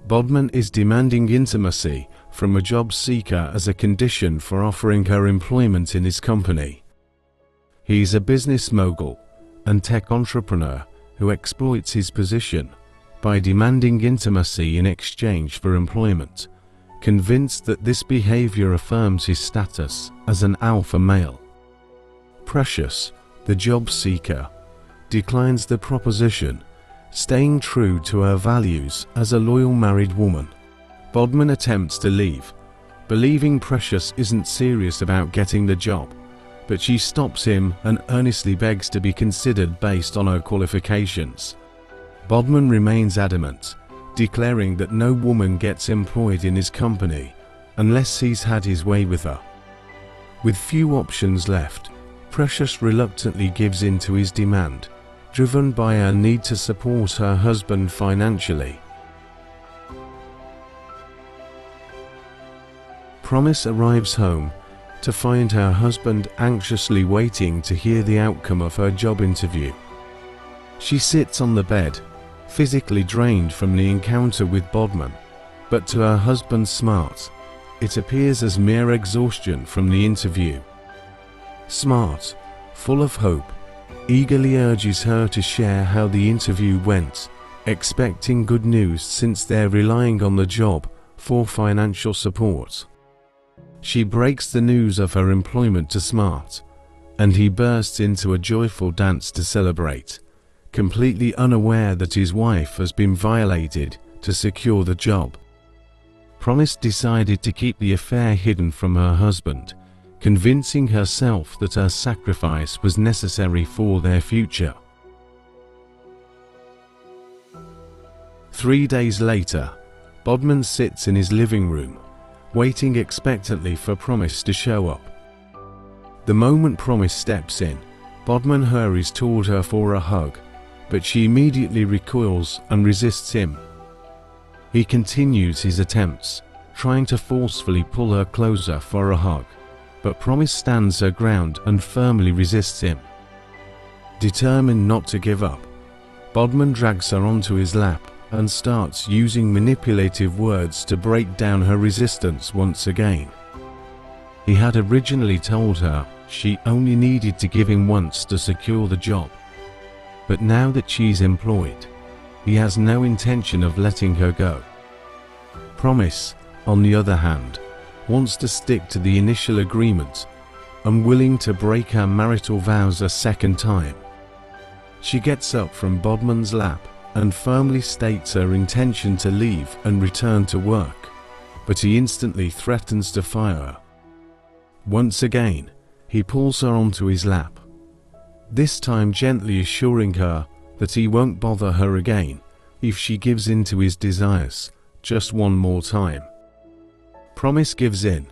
Bhadman is demanding intimacy from a job seeker as a condition for offering her employment in his company. He's a business mogul and tech entrepreneur who exploits his position by demanding intimacy in exchange for employment, convinced that this behavior affirms his status as an alpha male. Precious, the job seeker, declines the proposition, staying true to her values as a loyal married woman. Bhadman attempts to leave, believing Precious isn't serious about getting the job, but she stops him and earnestly begs to be considered based on her qualifications. Bhadman remains adamant, declaring that no woman gets employed in his company unless he's had his way with her. With few options left, Precious reluctantly gives in to his demand, driven by her need to support her husband financially. Promise arrives home to find her husband anxiously waiting to hear the outcome of her job interview. She sits on the bed, physically drained from the encounter with Bhadman, but to her husband's smart, it appears as mere exhaustion from the interview. Smart, full of hope, eagerly urges her to share how the interview went, expecting good news since they're relying on the job for financial support. She breaks the news of her employment to Smart, and he bursts into a joyful dance to celebrate, completely unaware that his wife has been violated to secure the job. Promise decided to keep the affair hidden from her husband, convincing herself that her sacrifice was necessary for their future. 3 days later, Bhadman sits in his living room, waiting expectantly for Promise to show up. The moment Promise steps in, Bhadman hurries toward her for a hug, but she immediately recoils and resists him. He continues his attempts, trying to forcefully pull her closer for a hug, but Promise stands her ground and firmly resists him. Determined not to give up, Bhadman drags her onto his lap and starts using manipulative words to break down her resistance once again. He had originally told her she only needed to give in once to secure the job, but now that she's employed, he has no intention of letting her go. Promise, on the other hand, wants to stick to the initial agreement, unwilling to break her marital vows a second time. She gets up from Bhadman's lap and firmly states her intention to leave and return to work, but he instantly threatens to fire her. Once again, he pulls her onto his lap, this time gently assuring her that he won't bother her again if she gives in to his desires just one more time. Promise gives in,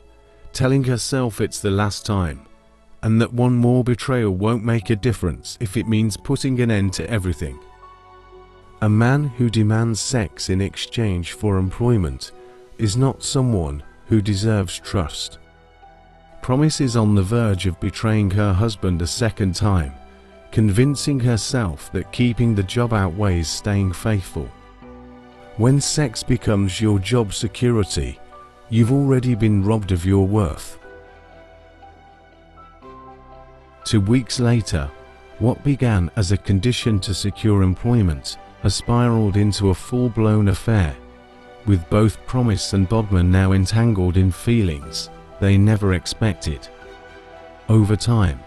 telling herself it's the last time, and that one more betrayal won't make a difference if it means putting an end to everything. A man who demands sex in exchange for employment is not someone who deserves trust. Promise is on the verge of betraying her husband a second time, convincing herself that keeping the job outweighs staying faithful. When sex becomes your job security, you've already been robbed of your worth. 2 weeks later, what began as a condition to secure employment has spiraled into a full-blown affair, with both Promise and Bhadman now entangled in feelings they never expected. Over time,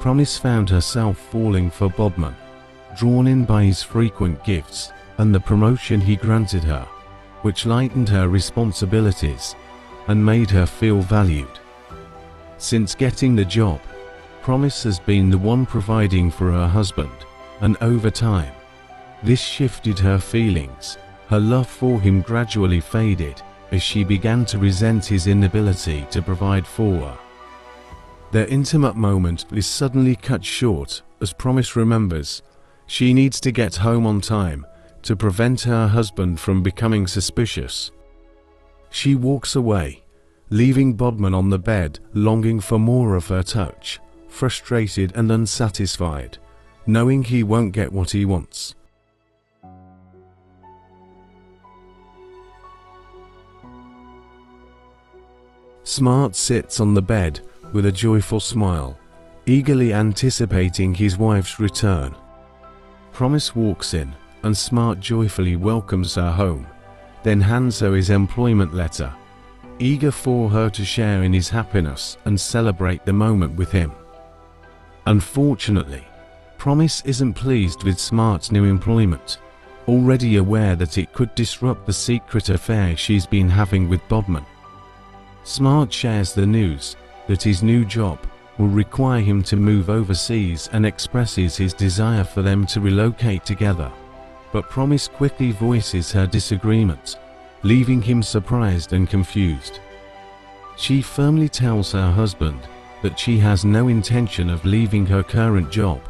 Promise found herself falling for Bhadman, drawn in by his frequent gifts and the promotion he granted her, which lightened her responsibilities and made her feel valued. Since getting the job, Promise has been the one providing for her husband, and over time, this shifted her feelings. Her love for him gradually faded as she began to resent his inability to provide for her. Their intimate moment is suddenly cut short as Promise remembers she needs to get home on time to prevent her husband from becoming suspicious. She walks away, leaving Bhadman on the bed longing for more of her touch, frustrated and unsatisfied, knowing he won't get what he wants. Smart sits on the bed with a joyful smile, eagerly anticipating his wife's return. Promise walks in, and Smart joyfully welcomes her home, then hands her his employment letter, eager for her to share in his happiness and celebrate the moment with him. Unfortunately, Promise isn't pleased with Smart's new employment, already aware that it could disrupt the secret affair she's been having with Bhadman. Smart shares the news that his new job will require him to move overseas and expresses his desire for them to relocate together. But Promise quickly voices her disagreement, leaving him surprised and confused. She firmly tells her husband that she has no intention of leaving her current job,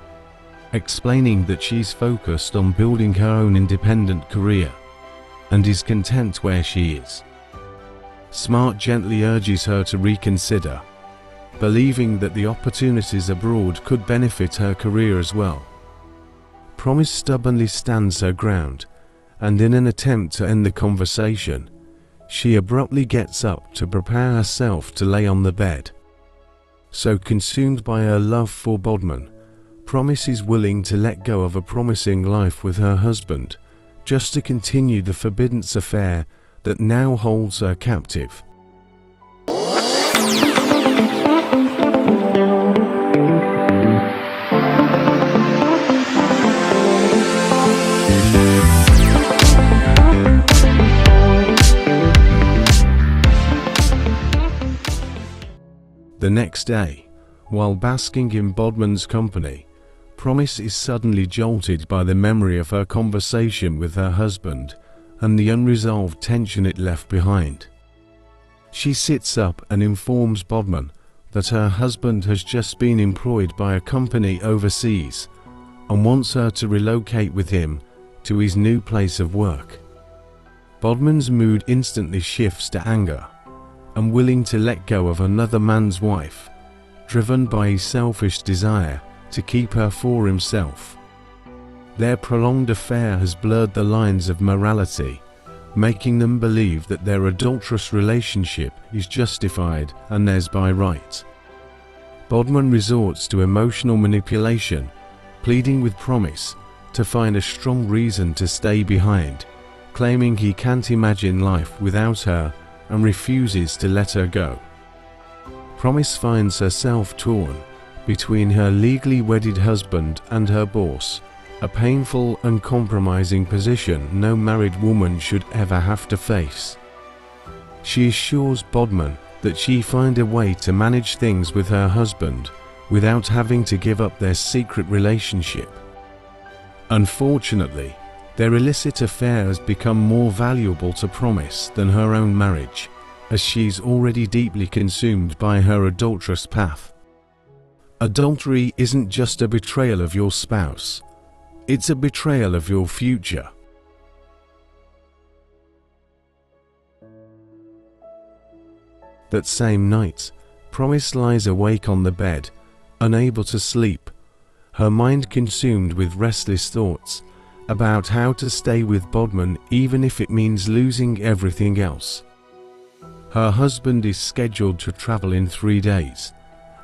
explaining that she's focused on building her own independent career and is content where she is. Smart gently urges her to reconsider, believing that the opportunities abroad could benefit her career as well. Promise stubbornly stands her ground, and in an attempt to end the conversation, she abruptly gets up to prepare herself to lay on the bed. So consumed by her love for Bhadman, Promise is willing to let go of a promising life with her husband, just to continue the forbidden affair that now holds her captive. The next day, while basking in Bhadman's company, Promise is suddenly jolted by the memory of her conversation with her husband and the unresolved tension it left behind. She sits up and informs Bhadman that her husband has just been employed by a company overseas and wants her to relocate with him to his new place of work. Bhadman's mood instantly shifts to anger, unwilling to let go of another man's wife, driven by his selfish desire to keep her for himself. Their prolonged affair has blurred the lines of morality, making them believe that their adulterous relationship is justified and theirs by right. Bhadman resorts to emotional manipulation, pleading with Promise to find a strong reason to stay behind, claiming he can't imagine life without her and refuses to let her go. Promise finds herself torn between her legally wedded husband and her boss, a painful and compromising position no married woman should ever have to face. She assures Bhadman that she find a way to manage things with her husband without having to give up their secret relationship. Unfortunately, their illicit affair has become more valuable to Promise than her own marriage, as she's already deeply consumed by her adulterous path. Adultery isn't just a betrayal of your spouse, it's a betrayal of your future. That same night, Promise lies awake on the bed, unable to sleep, her mind consumed with restless thoughts about how to stay with Bhadman even if it means losing everything else. Her husband is scheduled to travel in 3 days,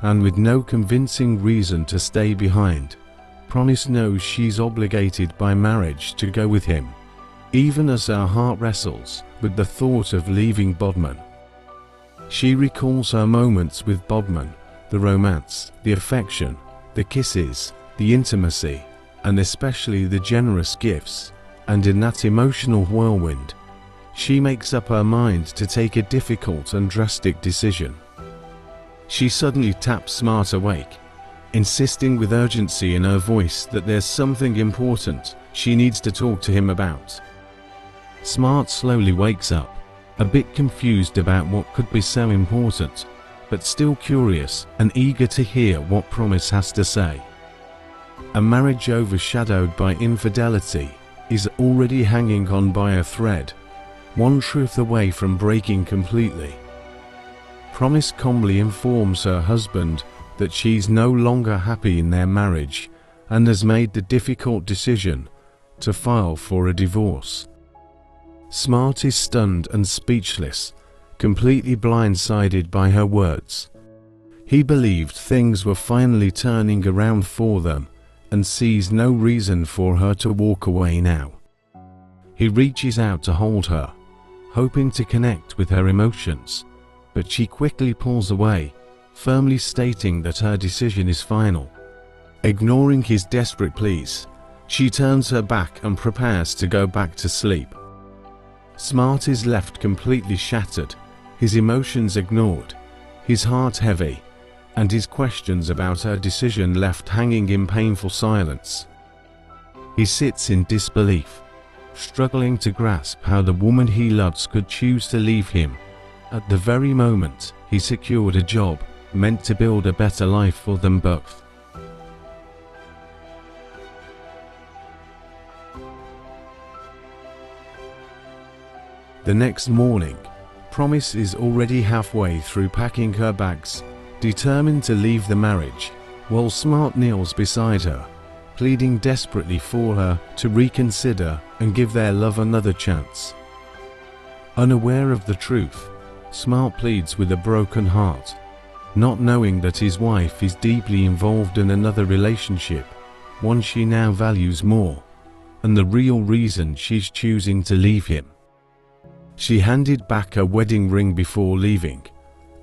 and with no convincing reason to stay behind, Promise knows she's obligated by marriage to go with him, even as her heart wrestles with the thought of leaving Bhadman. She recalls her moments with Bhadman, the romance, the affection, the kisses, the intimacy, and especially the generous gifts, and in that emotional whirlwind, she makes up her mind to take a difficult and drastic decision. She suddenly taps Smart awake, insisting with urgency in her voice that there's something important she needs to talk to him about. Smart slowly wakes up, a bit confused about what could be so important, but still curious and eager to hear what Promise has to say. A marriage overshadowed by infidelity is already hanging on by a thread, one truth away from breaking completely. Promise calmly informs her husband that she's no longer happy in their marriage and has made the difficult decision to file for a divorce. Smart is stunned and speechless, completely blindsided by her words. He believed things were finally turning around for them and sees no reason for her to walk away now. He reaches out to hold her, hoping to connect with her emotions, but she quickly pulls away, firmly stating that her decision is final. Ignoring his desperate pleas, she turns her back and prepares to go back to sleep. Smart is left completely shattered, his emotions ignored, his heart heavy, and his questions about her decision left hanging in painful silence. He sits in disbelief, struggling to grasp how the woman he loves could choose to leave him at the very moment he secured a job meant to build a better life for them both. The next morning, Promise is already halfway through packing her bags, determined to leave the marriage, while Smart kneels beside her, pleading desperately for her to reconsider and give their love another chance. Unaware of the truth, Smart pleads with a broken heart, not knowing that his wife is deeply involved in another relationship, one she now values more, and the real reason she's choosing to leave him. She handed back her wedding ring before leaving,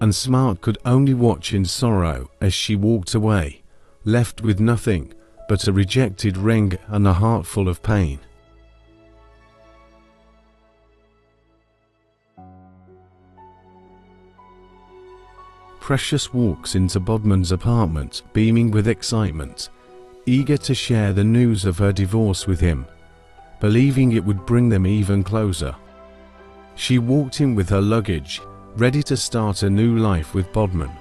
and Smart could only watch in sorrow as she walked away, left with nothing but a rejected ring and a heart full of pain. Precious walks into Bhadman's apartment, beaming with excitement, eager to share the news of her divorce with him, believing it would bring them even closer. She walked in with her luggage, ready to start a new life with Bhadman,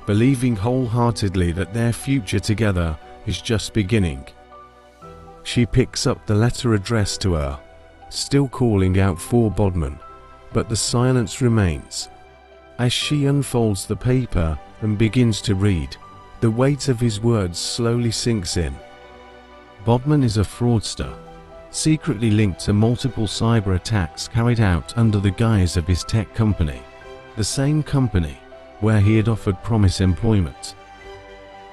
believing wholeheartedly that their future together is just beginning. She picks up the letter addressed to her, still calling out for Bhadman, but the silence remains. As she unfolds the paper and begins to read, the weight of his words slowly sinks in. Bhadman is a fraudster, secretly linked to multiple cyber attacks carried out under the guise of his tech company, the same company where he had offered Promise employment.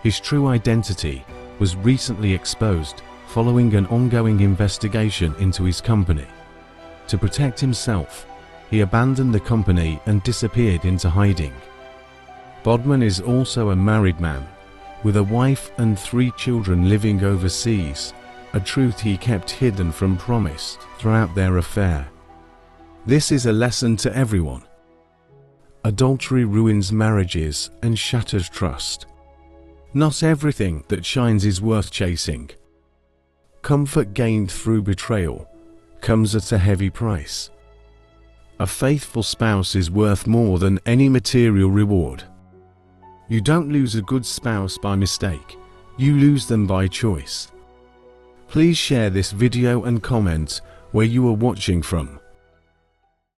His true identity was recently exposed following an ongoing investigation into his company. To protect himself, he abandoned the company and disappeared into hiding. Bhadman is also a married man, with a wife and 3 children living overseas, a truth he kept hidden from Promise throughout their affair. This is a lesson to everyone. Adultery ruins marriages and shatters trust. Not everything that shines is worth chasing. Comfort gained through betrayal comes at a heavy price. A faithful spouse is worth more than any material reward. You don't lose a good spouse by mistake, you lose them by choice. Please share this video and comment where you are watching from.